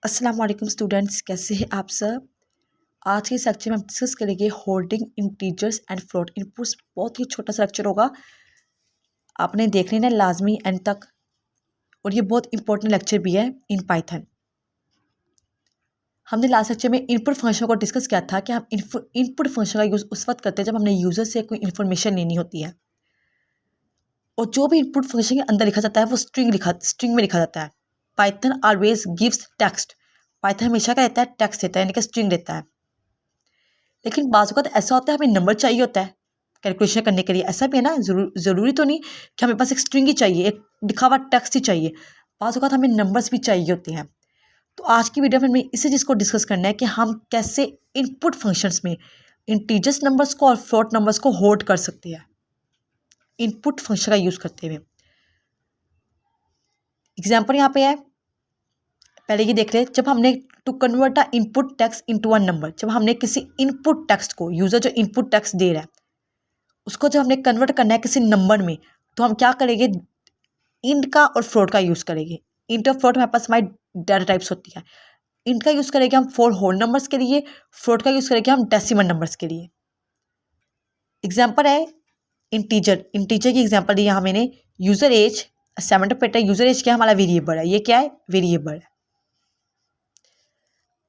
अस्सलाम वालेकुम स्टूडेंट्स, कैसे हैं आप सब। आज के सेक्शन में हम डिस्कस करेंगे holding integers and float inputs. बहुत ही छोटा सा लेक्चर होगा, आपने देख लेना लाजमी एंड तक, और ये बहुत इंपॉर्टेंट लेक्चर भी है इन पाइथन। हमने लास्ट लेक्चर में इनपुट फंक्शन को डिस्कस किया था कि हम इनपुट फंक्शन का यूज़ उस वक्त करते हैं जब हमने यूज़र से कोई इन्फॉर्मेशन लेनी होती है, और जो भी इनपुट फंक्शन के अंदर लिखा जाता है वो स्ट्रिंग में लिखा जाता है। Python always gives text, Python हमेशा क्या रहता है, टेक्स्ट देता है, यानी कि स्ट्रिंग देता है। लेकिन बाज़ वक़्त ऐसा होता है हमें नंबर चाहिए होता है कैलकुलेशन करने के लिए। ऐसा भी है ना, ज़रूरी तो नहीं कि हमें पास एक स्ट्रिंग ही चाहिए, एक लिखा हुआ टेक्स्ट ही चाहिए। बाज़ वक़्त हमें नंबर्स भी चाहिए होते हैं। तो आज की वीडियो में हमें इसी चीज़ को डिस्कस करना है कि हम कैसे इनपुट फंक्शंस में इंटीजर्स नंबर्स को और फ्लोट नंबर्स को होल्ड कर सकते हैं इनपुट फंक्शन का यूज़ करते हुए। एग्जाम्पल यहाँ पे है, पहले ये देख रहे हैं, जब हमने to convert a input text into a number, जब हमने किसी इनपुट टेक्स्ट को, यूज़र जो इनपुट टेक्स्ट दे रहा है उसको जब हमने कन्वर्ट करना है किसी नंबर में, तो हम क्या करेंगे, इंट का और फ्लोट का यूज़ करेंगे। इंट और फ्लोट हमारे पास हमारी डाटा टाइप्स होती है। इंट का यूज़ करेंगे हम फोर होल नंबर्स के लिए, फ्लोट का यूज़ करेंगे हम डेसिमल नंबर्स के लिए। एग्जाम्पल है इंटीजर, इंटीजर की एग्जाम्पल दी यहाँ मैंने। यूज़र एज 7 पेटा, यूज़र एज क्या है, हमारा वेरिएबल है, ये क्या है, वेरिएबल है।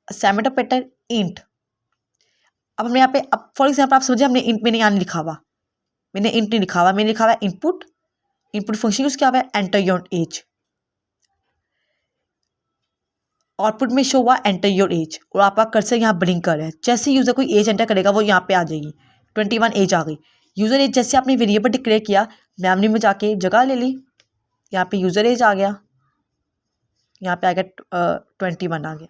7 पेटा इंट। अब हमने यहाँ पे, अब फॉर एग्जाम्पल आप समझिए हमने इंट मैंने यहाँ नहीं लिखा हुआ, मैंने इंट नहीं लिखा हुआ, मैंने लिखा हुआ इनपुट, इनपुट फंक्शन यूज़ किया हुआ है एंटर योर एज। आउटपुट में शो हुआ एंटर योर एज, और आपका कर्सर यहाँ ब्लिंक कर रहा है। जैसे यूज़र कोई एज एंटर करेगा वो यहाँ पे आ जाएगी, 21 एज आ गई। यूज़र एज जैसे आपने वेरिएबल डिक्लेयर किया, मेमोरी में जाके जगह ले ली, यहाँ पे यूज़र एज आ गया, यहाँ पे आ गया 21 आ गया,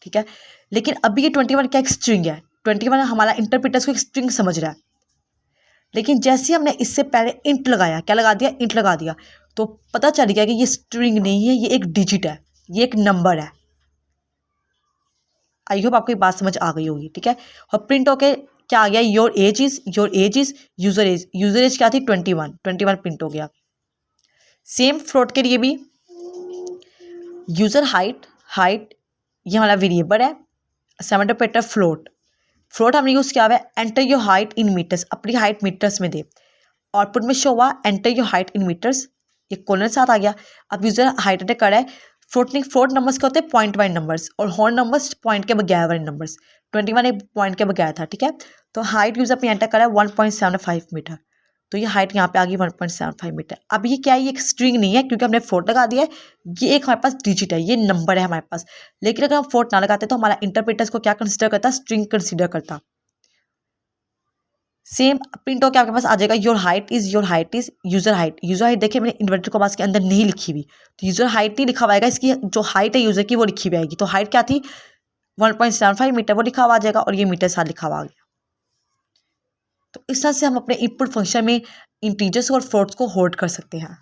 ठीक है। लेकिन अभी ये 21 क्या एक स्ट्रिंग है, 21 हमारा इंटरप्रेटर्स को एक स्ट्रिंग समझ रहा है। लेकिन जैसे हमने इससे पहले इंट लगाया, क्या लगा दिया, इंट लगा दिया, तो पता चल गया कि ये स्ट्रिंग नहीं है, ये एक डिजिट है, ये एक नंबर है। आई होप आपको ये बात समझ आ गई होगी, ठीक है। और प्रिंट होके क्या आ गया, your age is user age, user age क्या थी 21 प्रिंट हो गया। सेम फ्लोट के लिए भी यूजर हाइट ये हमारा वेरिएबल है, 7 पेटर फ्लोट हमने यूज़ किया हुआ है enter your height in metres, अपनी हाइट मीटर्स में दे। आउटपुट में शो हुआ enter your height in metres, ये कोलन के साथ आ गया। अब यूजर हाइट अटैक कर रहा है। फ्लोट नंबर्स के होते हैं पॉइंट वाइज नंबर्स, और होल नंबर्स पॉइंट के बगैर वाले नंबर्स। 21 एक पॉइंट के बगैर था, ठीक है। तो हाइट यूजर अपनी एंटर कर रहा है 1.75 मीटर, तो ये हाइट यहाँ पे आ गई 1.75 मीटर। अब ये क्या है, ये एक स्ट्रिंग नहीं है क्योंकि हमने फ्लोट लगा दिया है, ये एक हमारे पास डिजिट है, ये नंबर है हमारे पास। लेकिन अगर हम फ्लोट ना लगाते तो हमारा इंटरप्रेटर को क्या कंसिडर करता, स्ट्रिंग कंसिडर करता। सेम प्रिंट हो के आपके पास आ जाएगा your height is user height देखिए मैंने इन्वर्टेड कॉमास के अंदर नहीं लिखी हुई, तो यूजर हाइट नहीं लिखा हुआ आएगा, इसकी जो हाइट है यूजर की वो लिखी हुई आएगी। तो हाइट क्या थी 1.75 मीटर, वो लिखा हुआ आ जाएगा, और ये मीटर साथ लिखा हुआ आ गया। तो इस तरह से हम अपने इनपुट फंक्शन में इंटीजर्स और फ्लोट्स को होल्ड कर सकते हैं।